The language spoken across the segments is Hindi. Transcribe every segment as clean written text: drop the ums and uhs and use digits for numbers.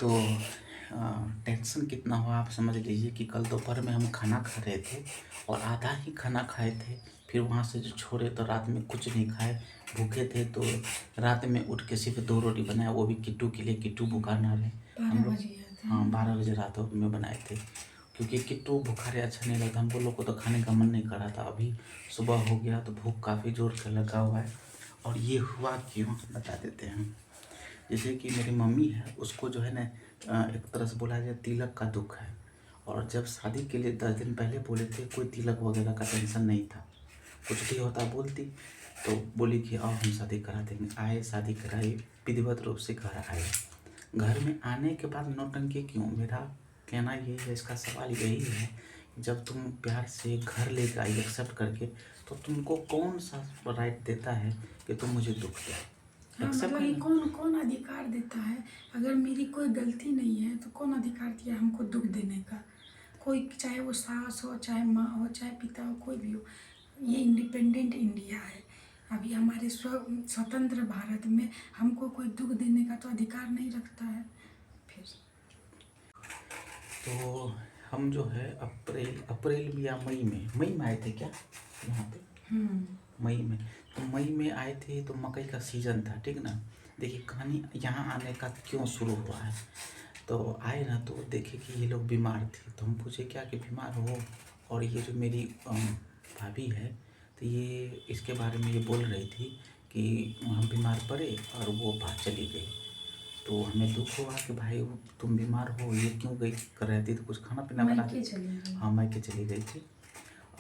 तो टेंशन कितना हुआ आप समझ लीजिए कि कल दोपहर में हम खाना खा रहे थे और आधा ही खाना खाए थे। फिर वहाँ से जो छोड़े तो रात में कुछ नहीं खाए, भूखे थे। तो रात में उठ के सिर्फ 2 रोटी बनाया, वो भी किट्टू के लिए। किट्टू भूखा ना रहे। हम लोग हाँ 12 बजे रात में बनाए थे, क्योंकि किट्टू भूखा रहे अच्छा नहीं लगता। हमको लोग को तो खाने का मन नहीं कर रहा था। अभी सुबह हो गया तो भूख काफ़ी जोर से लगा हुआ है। और ये हुआ क्यों बता देते हैं। जैसे कि मेरी मम्मी है, उसको जो है ना एक तरह से बोला जाए तिलक का दुख है। और जब शादी के लिए 10 दिन पहले बोले थे, कोई तिलक वगैरह का टेंशन नहीं था। कुछ भी होता बोलती तो बोली कि आओ हम शादी करा देंगे। आए, शादी कराई, विधिवत रूप से घर आए। घर में आने के बाद नौटंकी क्यों? मेरा कहना यही है, इसका सवाल यही है, जब तुम प्यार से घर लेकर आई एक्सेप्ट करके, तो तुमको कौन सा राइट देता है कि तुम मुझे दुख दो? हाँ, मतलब ये कौन कौन अधिकार देता है? अगर मेरी कोई गलती नहीं है तो कौन अधिकार दिया हमको दुख देने का? कोई, चाहे वो सास हो, चाहे माँ हो, चाहे पिता हो, कोई भी हो। ये इंडिपेंडेंट इंडिया है। अभी हमारे स्वतंत्र भारत में हमको कोई दुख देने का तो अधिकार नहीं रखता है। फिर तो हम जो है अप्रैल या मई में आए थे क्या यहाँ पे? मई में। तो मई में आए थे तो मकई का सीज़न था, ठीक ना। देखिए कहानी यहाँ आने का क्यों शुरू हुआ है। तो आए ना तो देखे कि ये लोग बीमार थे। तो हम पूछे क्या कि बीमार हो? और ये जो मेरी भाभी है, तो ये इसके बारे में ये बोल रही थी कि हम बीमार पड़े और वो बाहर चली गई। तो हमें दुख हुआ कि भाई तुम बीमार हो, ये क्यों गई कर रही थी? तो कुछ खाना पीना बना मायके चली गई। हाँ मायके चली गई थी।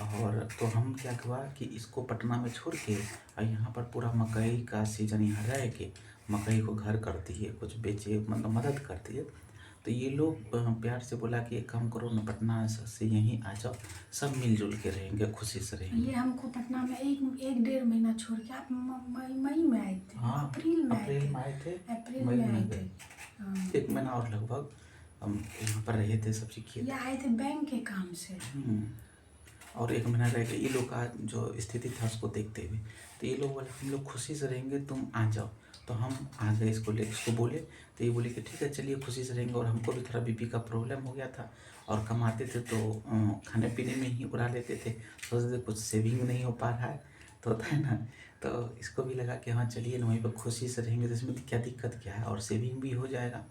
और तो हम क्या हुआ कि इसको पटना में छोड़ के और यहाँ पर पूरा मकई का सीजन यहाँ रह के मकई को घर करती है, कुछ बेचे, मतलब मदद करती है। तो ये लोग प्यार से बोला कि एक काम करो ना, पटना से यहीं आ जाओ, सब मिलजुल के रहेंगे, खुशी से रहेंगे। ये हमको पटना में एक 1.5 महीना छोड़ के आप मई में आए थे। हाँ अप्रैल में अप्रैल में आए थे, अप्रैल मई में में आए गए। थे। हाँ। 1 महीना और लगभग हम यहाँ पर रहे थे, सब चीज़ किए ये थे। आए थे बैंक के काम से। और 1 महीना रह के ये लोग का जो स्थिति था उसको देखते हुए, तो ये लोग बोले हम लोग खुशी से रहेंगे, तुम आ जाओ। तो हम आ गए, इसको बोले। तो ये बोले कि ठीक है चलिए खुशी से रहेंगे। और हमको भी थोड़ा बीपी का प्रॉब्लम हो गया था और कमाते थे तो खाने पीने में ही उड़ा लेते थे। सोचते थे कुछ सेविंग नहीं हो पा रहा है, तो होता है ना। तो इसको भी लगा कि हाँ चलिए ना, वहीं पर खुशी से रहेंगे, तो इसमें क्या दिक्कत क्या है, और सेविंग भी हो जाएगा।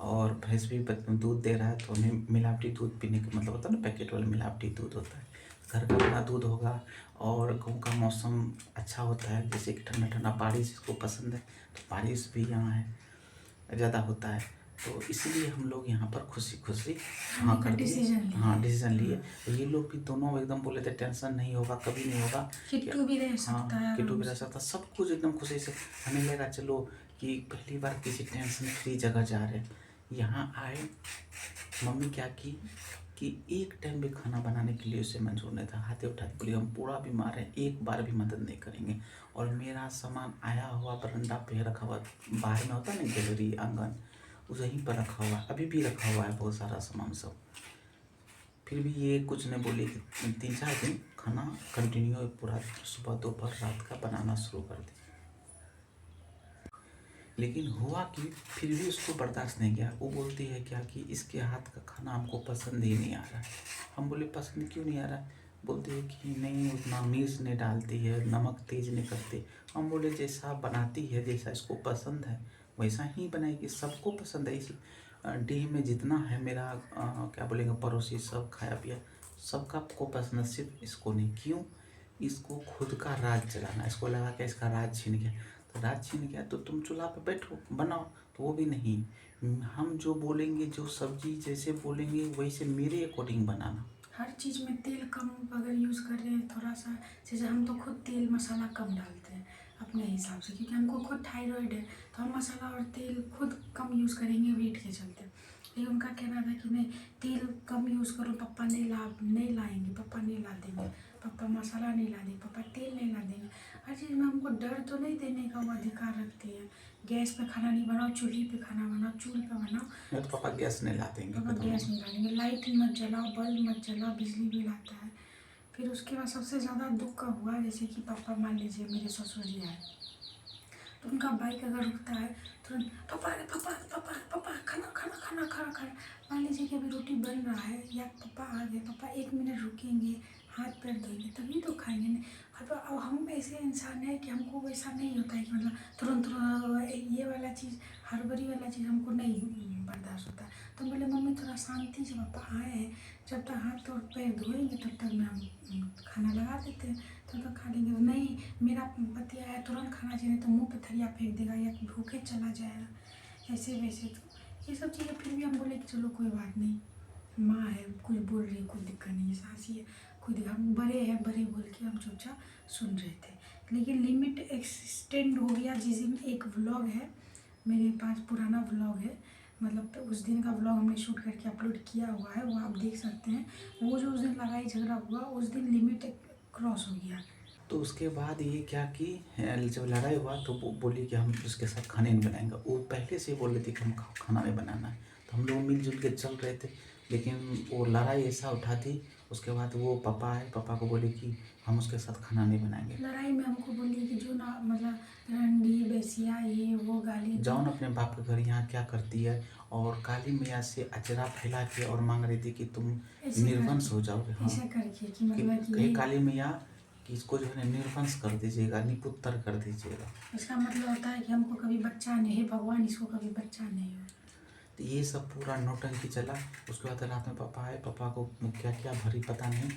और भैंस भी दूध दे रहा है, तो हमें मिलावटी दूध पीने का मतलब होता है ना, पैकेट वाला मिलावटी दूध होता है। घर का बना दूध होगा। और गाँव का मौसम अच्छा होता है, जैसे कि ठंडा ठंडा, बारिश इसको पसंद है तो बारिश भी यहाँ है, ज़्यादा होता है। तो इसलिए हम लोग यहाँ पर खुशी खुशी हाँ कर दिए, हाँ डिसीजन लिए। तो ये लोग भी दोनों एकदम बोले थे टेंशन नहीं होगा, कभी नहीं होगा, किट्टू भी रह सकता है, किट्टू भी रह सकता, सब कुछ एकदम खुशी से। हमें लगा चलो कि पहली बार किसी टेंशन फ्री जगह जा रहे हैं। यहाँ आए, मम्मी क्या की कि एक टाइम भी खाना बनाने के लिए उसे मंजूर नहीं था। हाथे उठाते बोली हम पूरा बीमार हैं, एक बार भी मदद नहीं करेंगे। और मेरा सामान आया हुआ बरंडा पे रखा हुआ, बाहर में होता है ना गैलरी आंगन, उस वहीं पर रखा हुआ है, अभी भी रखा हुआ है बहुत सारा सामान सब। फिर भी ये कुछ नहीं बोली कि 3-4 दिन खाना कंटिन्यू पूरा सुबह दोपहर रात का बनाना शुरू कर दी। लेकिन हुआ कि फिर भी उसको बर्दाश्त नहीं किया। वो बोलती है क्या कि इसके हाथ का खाना हमको पसंद ही नहीं आ रहा है। हम बोले पसंद क्यों नहीं आ रहा? बोलती है कि नहीं उतना मिर्च नहीं डालती है, नमक तेज नहीं करती। हम बोले जैसा बनाती है, जैसा इसको पसंद है वैसा ही बनाएगी, सबको पसंद है। इस डीह में जितना है मेरा क्या बोलेंगे पड़ोसी, सब खाया पिया, सबका को पसंद है, सिर्फ इसको नहीं। क्यों? इसको खुद का राज चलाना, इसको लगा कि इसका राज छीन गया। तो राज छीन गया तो तुम चूल्हा पे बैठो बनाओ, तो वो भी नहीं। हम जो बोलेंगे, जो सब्जी जैसे बोलेंगे वैसे मेरे अकॉर्डिंग बनाना। हर चीज़ में तेल कम अगर यूज़ कर रहे हैं थोड़ा सा, जैसे हम तो खुद तेल मसाला कम डालते हैं अपने हिसाब से, क्योंकि हमको खुद थायराइड है, तो हम मसाला और तेल खुद कम यूज़ करेंगे वेट के चलते। लेकिन उनका कहना था कि नहीं, तेल कम यूज़ करो, पापा नहीं लाएंगे, पापा नहीं ला देंगे, पापा मसाला नहीं ला देंगे, पापा तेल नहीं ला देंगे। हर चीज़ में हमको डर तो नहीं देने का वो अधिकार रखती है। गैस पे खाना नहीं बनाओ, चूल्हे पे खाना बनाओ, चूल्हे पे बनाओ। नहीं तो पापा गैस नहीं ला देंगे, पापा गैस नहीं डालेंगे, लाइट मत जलाओ, बल्ब मत जलाओ, बिजली बिल आता है। फिर उसके बाद सबसे ज़्यादा दुख का हुआ, जैसे कि पापा मान लीजिए मेरे ससुर जी आए, तो उनका बाइक अगर रुकता है तुरंत पापा पापा पापा पापा खाना खाना बन रहा है या पापा आ गए, पापा 1 मिनट रुकेंगे, हाथ पैर धोएंगे तभी तो खाएंगे। नहीं अब हम ऐसे इंसान हैं कि हमको वैसा नहीं होता है कि मतलब तुरंत ये वाला चीज़, हड़बड़ी वाला चीज़ हमको नहीं बर्दाश्त होता। तो हम बोले मम्मी थोड़ा शांति से, पापा आए हैं, जब तक हाथ और पैर धोएंगे तब तक में हम खाना लगा देते हैं, तब तक खा लेंगे। नहीं मेरा पति आया तुरंत खाना चाहिए, तो मुँह पे थरिया फेंक देगा या भूखे चला जाएगा, ऐसे वैसे। तो ये सब चीज़ें फिर भी हम बोले कि चलो कोई बात नहीं, माँ है, कुछ बोल रही है, कोई दिक्कत नहीं है, सास ही है, कोई दिक्कत, हम बड़े हैं, बड़े बोल के हम चुपचाप सुन रहे थे। लेकिन लिमिट एक्सटेंड हो गया। जिस दिन एक व्लॉग है मेरे पास, पुराना व्लॉग है, मतलब तो उस दिन का व्लॉग हमने शूट करके अपलोड किया हुआ है, वो आप देख सकते हैं। वो जो उस दिन लड़ाई झगड़ा हुआ, उस दिन लिमिट क्रॉस हो गया। तो उसके बाद ये क्या कि जब लड़ाई हुआ तो वो बोली कि हम उसके साथ खाने नहीं बनाएंगे। वो पहले से बोल रही थी कि हम खाना नहीं बनाना है, तो हम लोग मिलजुल के चल रहे थे। लेकिन वो लड़ाई ऐसा उठा थी, उसके बाद वो पापा आए, पापा को बोले कि हम उसके साथ खाना नहीं बनाएंगे। लड़ाई में हमको बोली कि जो ना मतलब रंडी बेसिया ये वो गाली जाओ ना अपने बाप के घर, यहाँ क्या करती है। और काली मैया से अचरा फैला के और मांग रही थी कि तुम ऐसे निर्वंश हो जाओगे। हाँ, ऐसे करके कि मतलब कि कहीं काली मैया कि इसको जो है ना निर्वंश कर दीजिएगा, निपुत्र कर दीजिएगा। इसका मतलब होता है कि हमको कभी बच्चा नहीं है, भगवान इसको कभी बच्चा नहीं हो। तो ये सब पूरा नौटंकी चला। उसके बाद रात में पापा आए, पापा को क्या क्या भरी पता नहीं,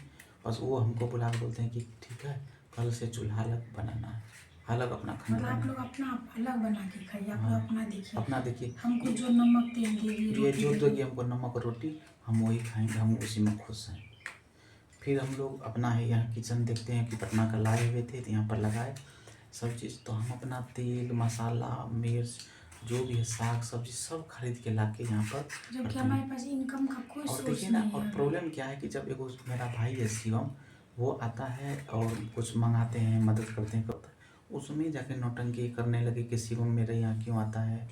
बस वो हमको बुला के बोलते हैं कि ठीक है कल से चूल्हा अलग बनाना है, अलग अपना खाना मतलब आप बनाना लोग अपना अलग बना के खाइए, आप लोग अपना देखिए, अपना देखिए। हमको जो नमक तेल देगी, ये रोटी जो देगी, दोगी हमको नमक रोटी, हम वही खाएंगे, हम उसी में खुश हैं। फिर हम लोग अपना है यहाँ किचन देखते हैं कि पटना का लाए हुए थे, तो यहाँ पर लगाए सब चीज़। तो हम अपना तेल मसाला मिर्च जो भी है साग सब्जी सब खरीद के ला के यहाँ पर जबकि रखते हमारे हैं। पास इनकम का कोई और सोर्स देखिए ना, नहीं और है। प्रॉब्लम क्या है कि जब एगो मेरा भाई है शिवम, वो आता है और कुछ मंगाते हैं, मदद करते हैं, करता है, उसमें जाके नौटंकी करने लगे कि शिवम मेरे यहाँ क्यों आता है,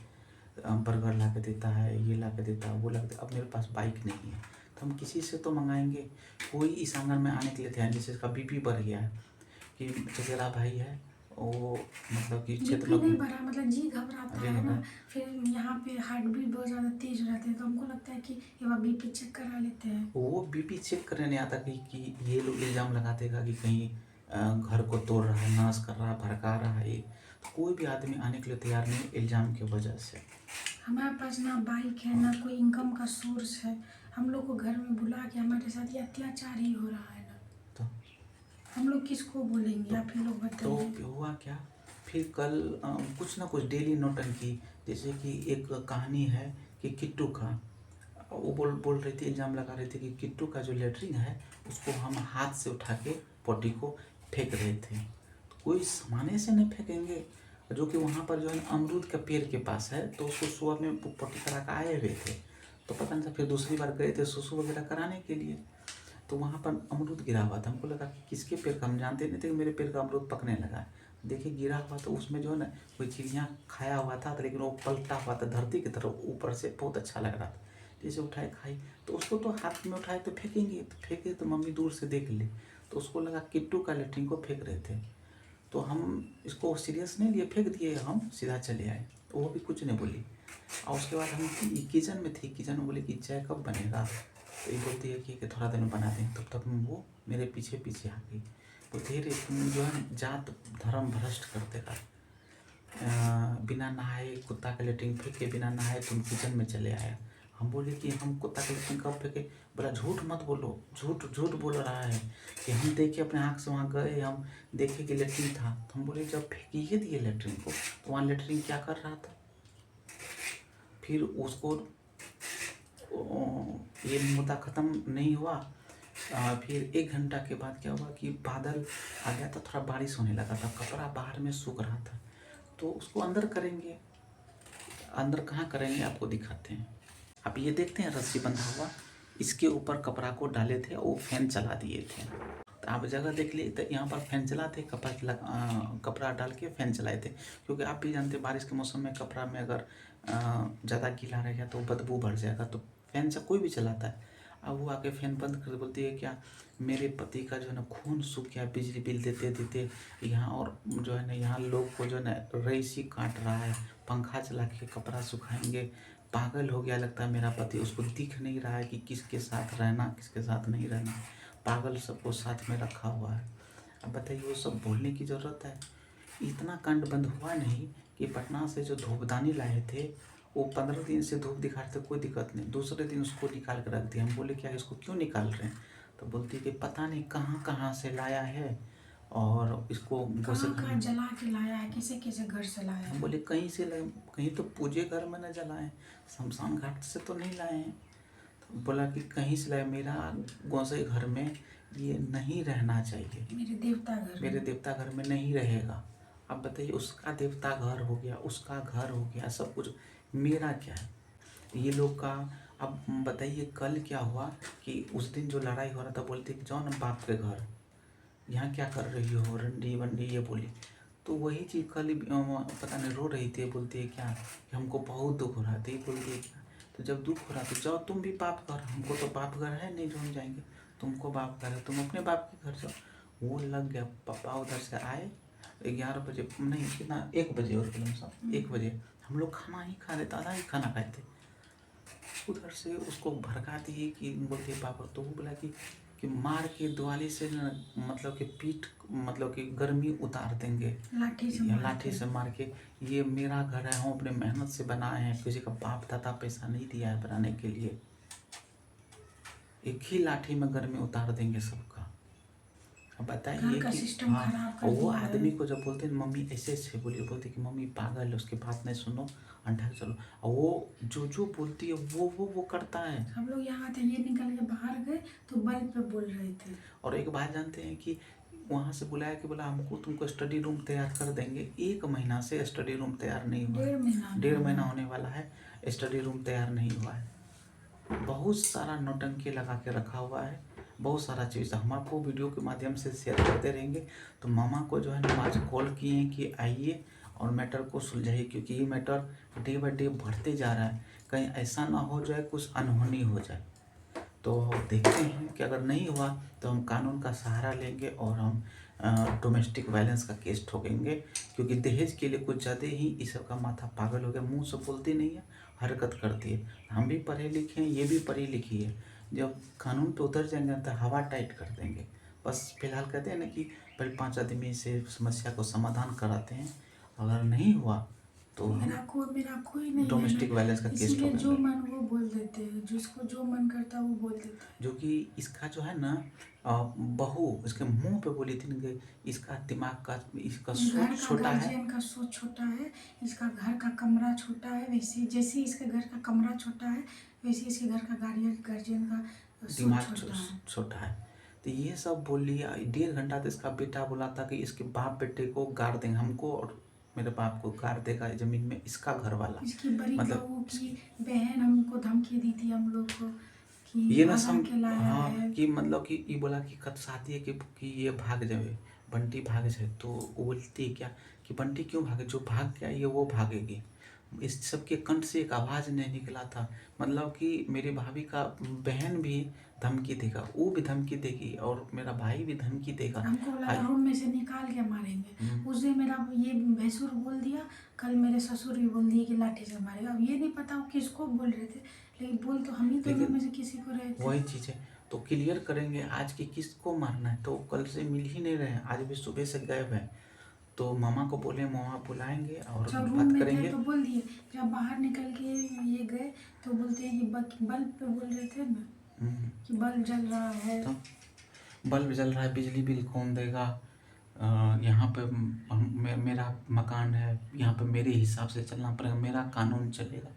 बर्गर ला के देता है, ये ला के देता है, वो ला के देता। अब मेरे पास बाइक नहीं है तो हम किसी से तो मंगाएंगे। कोई इस आंगन में आने के लिए तैयार, जैसे इसका बीपी बढ़ गया है कि चचेरा भाई है वो, मतलब कि क्षेत्र बीपी नहीं में बढ़ा, मतलब जी घबराता है ना, फिर यहाँ पे हार्ट बीट बहुत ज़्यादा तेज हो जाती है, तो हमको लगता है कि एक बार बीपी चेक करा लेते हैं। वो बीपी चेक करने नहीं आता कि ये लोग इल्ज़ाम लगा देगा कि कहीं घर को तोड़ रहा है, नाश कर रहा है, भड़का रहा है। तो कोई भी आदमी आने के लिए तैयार नहीं इल्ज़ाम की वजह से। हमारे पास ना बाइक है ना कोई इनकम का सोर्स है, हम लोग को घर में बुला के हमारे साथ ये अत्याचार ही हो रहा है ना, तो हम लोग किसको बोलेंगे, आप ही लोग तो बताइए। हुआ क्या, फिर कल कुछ ना कुछ डेली नौटंकी। जैसे कि एक कहानी है कि किट्टू का, वो बोल रही थी, इल्ज़ाम लगा रही थी कि किट्टू का जो लेटरिन है उसको हम हाथ से उठा के पॉटी को फेंक रहे थे। तो कोई सामाने से नहीं फेंकेंगे, जो कि वहाँ पर जो है अमरूद का पेड़ के पास है, तो उसको सुबह में पॉटी करा के आए हुए थे, तो पता नहीं था, फिर दूसरी बार गए थे सुसु वगैरह कराने के लिए, तो वहाँ पर अमरूद गिरा हुआ था। हमको लगा कि किसके पेड़ का, हम जानते नहीं थे कि मेरे पेड़ का अमरूद पकने लगा। देखिए गिरा हुआ तो उसमें जो है ना कोई चिड़िया खाया हुआ था, तो लेकिन वो पलटा हुआ था धरती की तरफ ऊपर से, बहुत अच्छा लग रहा था। जैसे उठाए खाई, तो उसको तो हाथ में उठाए तो फेंकेंगे, तो फेंके तो मम्मी दूर से देख ली, तो उसको लगा किट्टू का लेटरिन को फेंक रहे थे। तो हम इसको सीरियस नहीं लिए, फेंक दिए, हम सीधा चले आए, तो वो भी कुछ नहीं बोली। और उसके बाद हम किचन में थी, किचन में बोले कि चाय कब बनेगा, तो ये बोलती है कि थोड़ा देर में बना दें। तब तक वो मेरे पीछे पीछे आ गई, बोलती है रे तुम जो है जात धर्म भ्रष्ट कर देगा, बिना नहाए कुत्ता का लेटरिन फेंके, बिना नहाए तुम किचन में चले आया। हम बोले कि हम कुत्ता का लेटरिन कब फेंके, बोला झूठ मत बोलो, झूठ झूठ बोल रहा है कि हम देखे अपने आँख से, वहाँ गए हम देखे कि लेटरिन था। तो हम बोले जब फेंकिए दिए लेटरिन को, तो वहाँ लेटरिन क्या कर रहा था। फिर उसको ये मुद्दा ख़त्म नहीं हुआ। फिर 1 घंटा के बाद क्या हुआ कि बादल आ गया था, थोड़ा बारिश होने लगा था, कपड़ा बाहर में सूख रहा था, तो उसको अंदर करेंगे, अंदर कहाँ करेंगे आपको दिखाते हैं। आप ये देखते हैं रस्सी बंधा हुआ, इसके ऊपर कपड़ा को डाले थे, वो फैन चला दिए थे। तो आप जगह देख लिए, तो यहाँ पर फैन चलाते, कपड़ा डाल के फैन चलाए थे, क्योंकि आप भी जानते हैं बारिश के मौसम में कपड़ा में अगर ज़्यादा गीला रहेगा तो बदबू बढ़ जाएगा, तो फैन से कोई भी चलाता है। अब वो आके फैन बंद कर बोलती है क्या मेरे पति का जो है ना खून सूख गया बिजली बिल देते देते यहाँ, और जो है ना यहाँ लोग को जो है ना रईसी काट रहा है, पंखा चला के कपड़ा सुखाएंगे पागल हो गया लगता है मेरा पति, उसको दिख नहीं रहा है कि किसके साथ रहना किसके साथ नहीं रहना, पागल सबको साथ में रखा हुआ है। अब बताइए वो सब बोलने की ज़रूरत है? इतना कांड बंद हुआ नहीं कि पटना से जो धूपदानी लाए थे वो 15 दिन से धूप दिखा रहे थे, कोई दिक्कत नहीं, दूसरे दिन उसको निकाल कर रख दिया। हम बोले क्या इसको क्यों निकाल रहे हैं? तो बोलती कि पता नहीं कहाँ कहाँ से लाया है और इसको कहाँ कहाँ जला के लाया है, किसे किसे घर से लाया हम है। बोले कहीं से लाए, कहीं तो पूजे घर में न जलाएं, शमशान घाट से तो नहीं लाए हैं। तो बोला कि कहीं से लाए, मेरा गोसाई घर में ये नहीं रहना चाहिए, मेरे देवता घर में नहीं रहेगा। अब बताइए उसका देवता घर हो गया, उसका घर हो गया, सब कुछ मेरा क्या है ये लोग का। अब बताइए कल क्या हुआ कि उस दिन जो लड़ाई हो रहा था, बोलते कि जाओ ना बाप के घर, यहाँ क्या कर रही हो रंडी वंडी, ये बोली। तो वही चीज़ कल पता नहीं रो रही थी, बोलती है क्या कि हमको बहुत दुख हो रहा था, ये बोलती है क्या। तो जब दुख हो रहा तो जाओ तुम भी बाप घर, हमको तो बाप घर है नहीं जो हम जाएंगे, तुमको बाप घर है तुम अपने बाप के घर जाओ। वो लग गया, पापा उधर से आए 11 बजे, नहीं कितना 1 बजे, और साहब 1 बजे हम लोग खाना ही खा रहे थे, आधा ही खाना खाए थे। उधर से उसको भड़का दिए कि बोलते पापा, तो वो बोला कि मार के दुआली से न, मतलब कि पीठ, मतलब कि गर्मी उतार देंगे, लाठी से मार के। ये मेरा घर है, हम अपने मेहनत से बनाए हैं, किसी का बाप दादा पैसा नहीं दिया है बनाने के लिए, एक ही लाठी में गर्मी उतार देंगे सबका। अब बताइए कि हाँ, और वो आदमी को जब बोलते हैं मम्मी ऐसे ऐसे बोलिए, बोलते कि मम्मी पागल है, उसकी बात नहीं सुनो, अंधा चलो। और वो जो बोलती है वो करता है। हम लोग यहाँ थे, ये निकल के बाहर गए तो बल्ब पे बोल रहे थे। और एक बात जानते हैं कि वहाँ से बुलाया कि बोला हमको तुमको स्टडी रूम तैयार कर देंगे, 1 महीना से स्टडी रूम तैयार नहीं हुआ, 1.5 महीना होने वाला है, स्टडी रूम तैयार नहीं हुआ है। बहुत सारा नौटंकी लगा के रखा हुआ है, बहुत सारा चीज़ हम आपको वीडियो के माध्यम से शेयर करते रहेंगे। तो मामा को जो है ना आज कॉल किए हैं कि आइए और मैटर को सुलझाइए, क्योंकि ये मैटर डे बाय डे बढ़ते जा रहा है, कहीं ऐसा ना हो जाए कुछ अनहोनी हो जाए। तो देखते हैं कि अगर नहीं हुआ तो हम कानून का सहारा लेंगे और हम डोमेस्टिक वायलेंस का केस ठोकेंगे, क्योंकि दहेज के लिए कुछ ज़्यादा ही इस सब का माथा पागल हो गया, मुंह से बोलती नहीं है, हरकत करती है। हम भी पढ़े लिखे हैं, ये भी पढ़ी लिखी है, जब कानून पे उतर जाएंगे तो हवा टाइट कर देंगे। बस फिलहाल कहते हैं ना कि पहले 5 आदमी से समस्या को समाधान कराते हैं, अगर नहीं हुआ तो मेरा कोई नहीं डोमेस्टिक वायलेंस का केस ठोकेंगे। जो मन वो बोल देते हैं, जिसको जो मन करता है वो बोल देते हैं। जो कि इसका जो है ना बहू इसके मुंह पे बोली थी कि इसका दिमाग का, इसका सोच छोटा है, गार्जियन का सोच छोटा है, इसका घर का कमरा छोटा है, वैसे जैसे इसके घर का कमरा छोटा है वैसे इसके घर का गार्जियन का दिमाग छोटा है। तो ये सब बोल लिया। 1.5 घंटा तो इसका बेटा बोला था कि इसके बाप बेटे को गाड़ देंगे, हमको और मेरे बाप को गाड़ देगा जमीन में, इसका घर वाला। इसकी बड़ी बहू की बहन हमको धमकी दी थी हम लोग को कि ये ना हाँ कि मतलब कि ये बोला कि कब शादी है कि ये भाग जाए, बंटी भाग जाए। तो वो बोलती है क्या कि बंटी क्यों भागे, जो भाग गया ये वो भागेगी। इस सब के कंठ से एक आवाज़ नहीं निकला था, मतलब कि मेरी भाभी का बहन भी धमकी देगा, वो भी धमकी देगी और मेरा भाई भी धमकी देगा, हमको रूम में से निकाल के मारेंगे। उस दिन मेरा ये भैंसुर बोल दिया, कल मेरे ससुर भी बोल दिए कि लाठी से मारेगा। अब ये नहीं पता वो किसको बोल रहे थे, लेकिन बोल तो हम ही दोनों में से किसी को रहे थे। वही चीज़ है, तो क्लियर करेंगे आज कि किसको मारना है। तो कल से मिल ही नहीं रहे हैं, आज भी सुबह से गायब है। तो मामा को बोले मामा बुलाएंगे और बात करेंगे। तो बोल दिए, जब बाहर निकल के ये गए तो बोलते हैं कि बल्ब पे बोल रहे थे ना कि बल्ब जल रहा है, तो बल्ब जल रहा है, बिजली बिल कौन देगा, यहाँ पे मेरा मकान है, यहाँ पे मेरे हिसाब से चलना पड़ेगा, मेरा कानून चलेगा।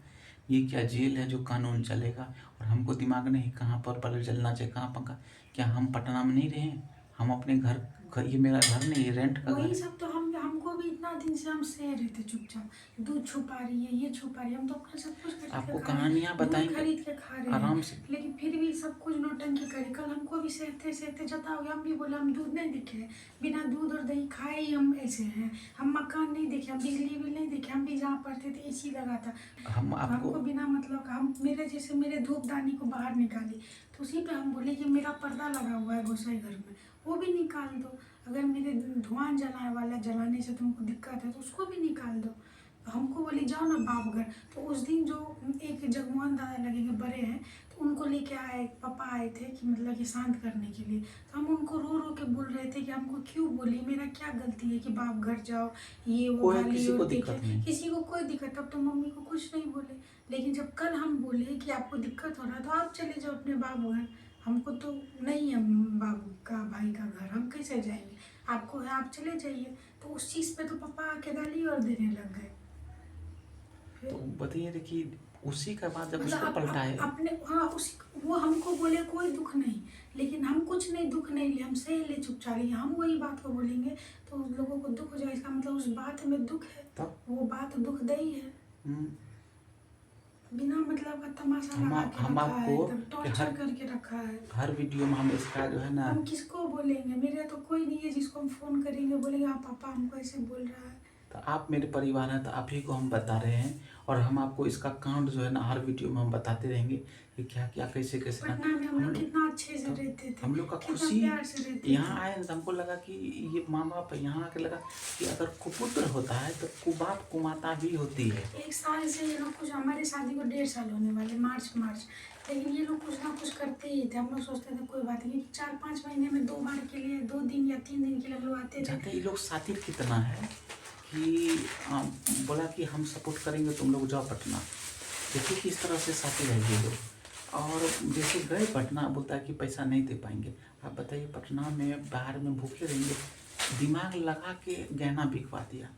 ये क्या जेल है जो कानून चलेगा? और हमको दिमाग नहीं कहाँ पर बल्ब जलना चाहिए, कहाँ पंखा। क्या हम पटना में नहीं रहे, हम अपने घर, ये मेरा घर नहीं, ये रेंट का घर वही सब तो हमको भी इतना दिन से हम सह रहे थे चुपचाप, दूध छुपा रही है, ये छुपा रही है, हम तो अपना सब कुछ आपको कहानियाँ बताएंगे, खरीद के खा रहे आराम हैं, से। लेकिन फिर भी सब कुछ नौटंकी करी। कल हमको भी सहते जता हो गया, हम भी बोले हम दूध नहीं दिखे, बिना दूध और दही खाए ही हम ऐसे हैं, हम मकान नहीं देखे, हम बिजली बिल नहीं देखे, हम भी जहाँ पढ़ते थे एसी लगा था, हमको बिना मतलब का, हम मेरे धूपदानी को बाहर निकाली तो उसी पे हम बोले कि मेरा पर्दा लगा हुआ है गोसाई घर में, वो भी निकाल दो। अगर मेरे धुआं जलाने वाला जलाने से तुमको दिक्कत है तो उसको भी निकाल दो। हमको बोली जाओ ना बाप घर। तो उस दिन जो एक जगमोहन दादा लगेंगे बड़े हैं, तो उनको लेके आए, पापा आए थे कि मतलब कि शांत करने के लिए। तो हम उनको रो रो के बोल रहे थे कि हमको क्यों बोली, मेरा क्या गलती है कि बाप घर जाओ, ये वो कोई गाली किसी और को देखे, दिक्कत नहीं। किसी को कोई दिक्कत। तब तो मम्मी को कुछ नहीं बोले। लेकिन जब कल हम बोले कि आपको दिक्कत हो रहा है तो आप चले जाओ अपने बाप घर, हमको तो नहीं है बाबू का भाई का घर, हम कैसे जाएंगे, आपको है आप चले जाइए। तो उस चीज़ पे तो पापा आके गाली और देने लग गए। तो बताइए कि उसी के बाद जब मतलब उसको पलटाए। अपने, हाँ उसी, वो हमको बोले कोई दुख नहीं, लेकिन हम कुछ नहीं दुख नहीं लिए, हम सह ले चुपचाप लिए। हम वही बात को बोलेंगे तो उन लोगों को दुख हो जाए, इसका मतलब उस बात में दुख है, तब वो बात दुखदाई है। हम्म, बिना मतलब का तमाशा हम लगा के हम रखा है, आपको एकदम कि टॉर्चर करके रखा है। हर वीडियो में हम इसका जो है ना, हम किसको बोलेंगे, मेरा तो कोई नहीं है जिसको हम फ़ोन करेंगे बोलेंगे हाँ पापा हमको ऐसे बोल रहा है। तो आप मेरे परिवार हैं तो आप ही को हम बता रहे हैं। और हम आपको इसका कांड जो है ना हर वीडियो में हम बताते रहेंगे कि क्या क्या कैसे कैसे ना। पटना में हम हम लोग लोग कितना अच्छे से तो रहते थे, हम लोग का कितना खुशी प्यार से रहते यहाँ थे। आए ना, तो हमको लगा कि ये माँ बाप यहाँ आके लगा कि अगर कुपुत्र होता है तो कुबाप कुमाता भी होती है। एक साल से ये लोग कुछ, हमारी शादी को 1.5 साल होने वाले मार्च, लेकिन ये लोग कुछ ना कुछ करते ही थे। हम लोग सोचते थे कोई बात नहीं, 4-5 महीने में 2 बार के लिए, 2 दिन या 3 दिन के लिए हम लोग आते थे। जानते हैं ये लोग साथी कितना है कि बोला कि हम सपोर्ट करेंगे, तुम लोग जाओ पटना। देखिए किस तरह से साथी रह गए लोग। और जैसे गए पटना, बोलता है कि पैसा नहीं दे पाएंगे। आप बताइए पटना में बाहर में भूखे रहेंगे, दिमाग लगा के गहना बिकवा दिया।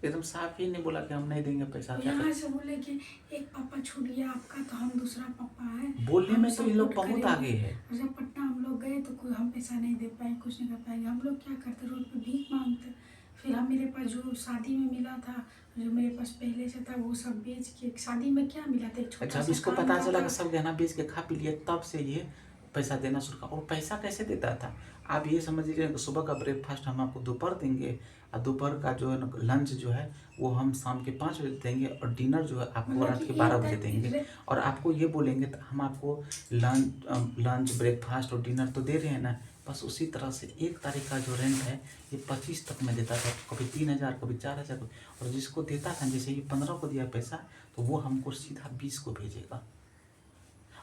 एकदम साफ ही नहीं बोला कि हम नहीं देंगे पैसा, और क्या यहाँ कर। से बोले कि एक पापा छूट गया आपका तो हम दूसरा पापा है, बोलने हम में तो ये लोग सपोर्ट बहुत आगे करेंगे। है। और जब पटना हम लोग गए तो कोई हम पैसा नहीं दे पाए, कुछ नहीं कर पाएंगे। हम लोग क्या करते, रोड पे भीख मांगते। फिर हम, मेरे पास जो शादी में मिला था, जो मेरे पास पहले से था, वो सब बेच के, शादी में क्या मिला था, एक छोटा जब सा इसको कान पता का चला था। कि सब गहना बेच के खा पी लिए, तब से ये पैसा देना शुरू किया। और पैसा कैसे देता था, आप ये समझ लीजिए कि सुबह का ब्रेकफास्ट हम आपको दोपहर देंगे, और दोपहर का जो है ना लंच जो है वो हम शाम के 5 बजे देंगे, और डिनर जो है आपको मतलब रात कि के 12 एक बजे देंगे। टाइम और आपको ये बोलेंगे तो हम आपको लंच ब्रेकफास्ट और डिनर तो दे रहे हैं ना। बस उसी तरह से 1 तारीख का जो रेंट है ये 25 तक में देता था, कभी 3000, कभी 4000। और जिसको देता था, जैसे ये 15 को दिया पैसा, तो वो हमको सीधा 20 को भेजेगा।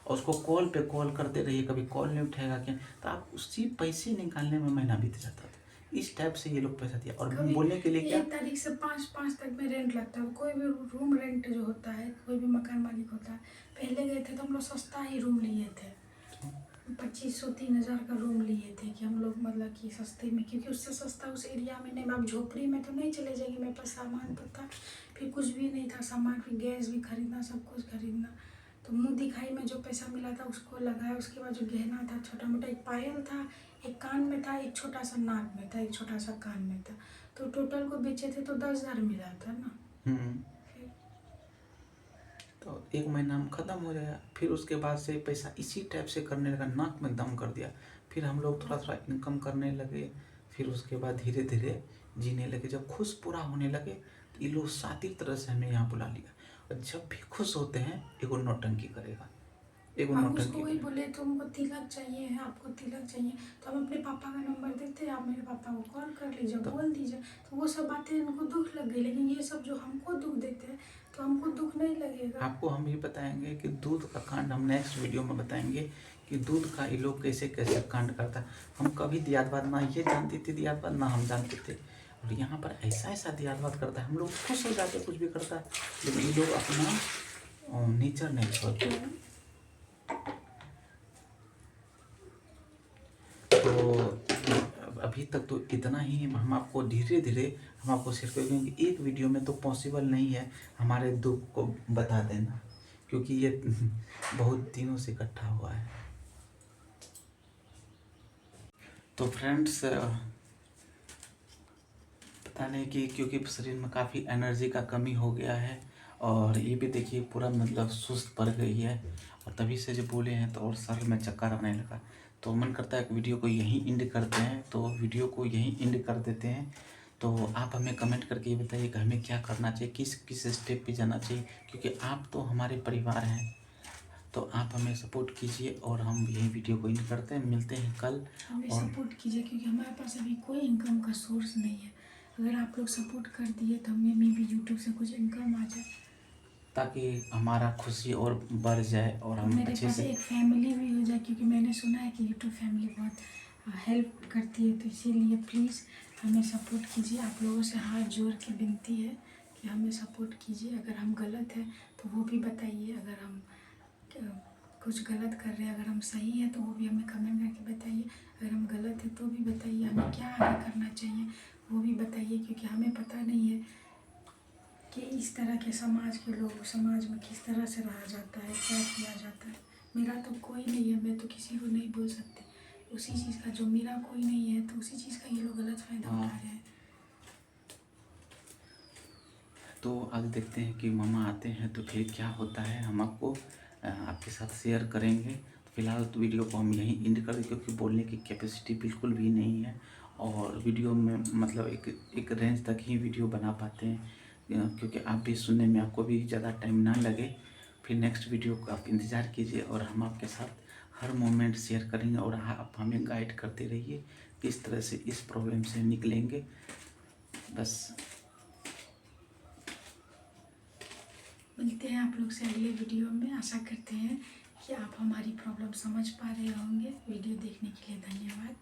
और उसको कॉल पे कॉल करते रहिए, कभी कॉल नहीं उठाएगा क्या, तो आप उसी पैसे निकालने में महीना बीत जाता था। इस टाइप से ये लोग पैसा दिया। और कभी बोलने के लिए क्या, 1 तारीख से 5 तक में रेंट लगता है। कोई भी रूम रेंट जो होता है, कोई भी मकान मालिक होता है, पहले गए थे तो हम लोग सस्ता ही रूम लिए थे, 2500-3000 का रूम लिए थे कि हम लोग मतलब कि सस्ते में, क्योंकि उससे सस्ता उस एरिया में नहीं। अब झोपड़ी में तो नहीं चले जाएंगे, मेरे पास सामान तो था, फिर कुछ भी नहीं था सामान, फिर गैस भी खरीदना, सब कुछ खरीदना। तो मुंह दिखाई में जो पैसा मिला था उसको लगाया। उसके बाद जो गहना था, छोटा मोटा, एक पायल था, एक कान में था, एक छोटा सा नाक में था, एक छोटा सा कान में था। तो टोटल को बेचे थे तो 10,000 मिला था ना। फिर तो 1 महीना में ख़त्म हो जाएगा। फिर उसके बाद से पैसा इसी टाइप से करने लगा, नाक में दम कर दिया। फिर हम लोग थोड़ा थोड़ा इनकम करने लगे। फिर उसके बाद धीरे धीरे जीने लगे। जब खुश पूरा होने लगे तो ये लोग साथी तरह से हमें यहाँ बुला लिया। और जब भी खुश होते हैं एगो नौटंकी करेगा, एगो हम नौटंकी उसको वही करेगा। बोले तो हमको तिलक चाहिए है, आपको तिलक चाहिए, तो हम अपने पापा का नंबर देते हैं, आप मेरे पापा को कॉल कर लीजिए, तो बोल दीजिए। तो वो सब बातें उनको दुख लग गई। लेकिन ये सब जो हमको दुख देते हैं तो हमको दुख नहीं लगेगा। आपको हम ये बताएंगे कि दूध का कांड हम नेक्स्ट वीडियो में बताएंगे कि दूध का ये लोग कैसे कैसे कांड करता है। हम कभी दियादबाद ना ये जानती थी, दियादबाद ना हम जानते थे। और यहाँ पर ऐसा ऐसा दियादबाद करता है, हम लोग खुश हो जाते, कुछ भी करता है, लेकिन ये लोग अपना नेचर नहीं छोड़ते। तो अभी तक तो इतना ही हम आपको धीरे धीरे हम आपको शेयर करेंगे, क्योंकि एक वीडियो में तो पॉसिबल नहीं है हमारे दुख को बता देना, क्योंकि ये बहुत दिनों से इकट्ठा हुआ है। तो फ्रेंड्स, पता नहीं कि क्योंकि शरीर में काफ़ी एनर्जी का कमी हो गया है, और ये भी देखिए पूरा मतलब सुस्त पड़ गई है, और तभी से जो बोले हैं तो और सर में चक्कर आने लगा। तो मन करता है कि वीडियो को यहीं एंड करते हैं, तो वीडियो को यहीं एंड कर देते हैं। तो आप हमें कमेंट करके ये बताइए कि हमें क्या करना चाहिए, किस किस स्टेप पे जाना चाहिए, क्योंकि आप तो हमारे परिवार हैं। तो आप हमें सपोर्ट कीजिए, और हम यही वीडियो को एंड करते हैं। मिलते हैं कल। हमें और सपोर्ट कीजिए, क्योंकि हमारे पास अभी कोई इनकम का सोर्स नहीं है। अगर आप लोग सपोर्ट कर दिए तो हमें भी यूट्यूब से कुछ इनकम आ जाए, ताकि हमारा खुशी और बढ़ जाए और और हम मेरे अच्छे पास से। एक फैमिली भी हो जाए, क्योंकि मैंने सुना है कि यूट्यूब फैमिली बहुत हेल्प करती है। तो इसीलिए प्लीज़ हमें सपोर्ट कीजिए। आप लोगों से हाथ जोड़ के विनती है कि हमें सपोर्ट कीजिए। अगर हम गलत हैं तो वो भी बताइए, अगर हम कुछ गलत कर रहे हैं, अगर हम सही हैं तो वो भी हमें कमेंट करके बताइए। अगर हम गलत हैं तो भी बताइए, हमें क्या आगे करना चाहिए वो भी बताइए, क्योंकि हमें पता नहीं है कि इस तरह के समाज के लोग समाज में किस तरह से रहा जाता है, क्या किया जाता है। मेरा तो कोई नहीं है, मैं तो किसी को नहीं बोल सकती। उसी चीज़ का, जो मेरा कोई नहीं है तो उसी चीज़ का ये लोग गलत फ़ायदा उठा रहे हैं। तो आज देखते हैं कि मामा आते हैं तो फिर क्या होता है, हम आपको आपके साथ शेयर करेंगे। तो फिलहाल तो वीडियो को हम यहीं एंड कर दें, क्योंकि बोलने की कैपेसिटी बिल्कुल भी नहीं है और वीडियो में मतलब एक रेंज तक ही वीडियो बना पाते हैं, क्योंकि आप भी सुनने में आपको भी ज़्यादा टाइम ना लगे। फिर नेक्स्ट वीडियो का आप इंतज़ार कीजिए और हम आपके साथ हर मोमेंट शेयर करेंगे और आप हमें गाइड करते रहिए किस तरह से इस प्रॉब्लम से निकलेंगे। बस मिलते हैं आप लोग से अगले वीडियो में। आशा करते हैं कि आप हमारी प्रॉब्लम समझ पा रहे होंगे। वीडियो देखने के लिए धन्यवाद।